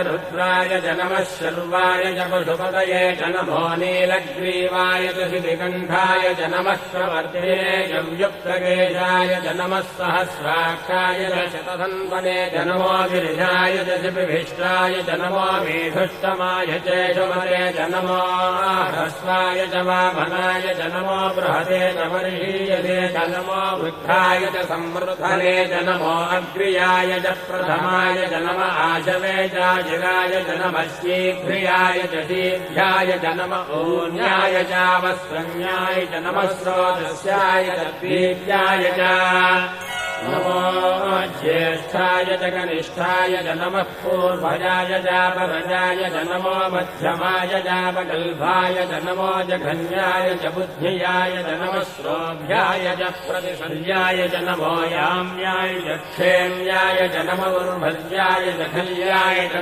रुद्राय च नमः शर्वाय च पशुपतये च नमो नीलग्रीवाय च शितिकण्ठाय च नमः प्रवर्तये च व्युक्तकेशाय च नमः सहस्राक्षाय च शतधन्वने च नमो गिरिजाय च शिपिभिष्टाय च नमो मेधुष्टमाय चेषुमते च नमो ह्रस्वाय च वामनाय च नमो बृहते च वर्षीयते च नमो वृद्धाय च संवृद्धने च नमो अग्र्याय च प्रथमाय च नम आशवे जिगाय च नमः शीघ्रियाय च शीघ्राय च नम ऊन्याय चावस्वन्याय च नमः स्रोतस्याय च द्वीत्याय च नमो ज्येष्ठाय च कनिष्ठाय च नमः पूर्वजाय चापरजाय च नमो मध्यमाय चापगल्भाय च नमो जघन्याय च बुद्ध्याय च नमः श्रोभ्याय च प्रतिशल्याय च नमो याम्याय च क्षेम्याय च नमो उर्भज्याय च खल्याय च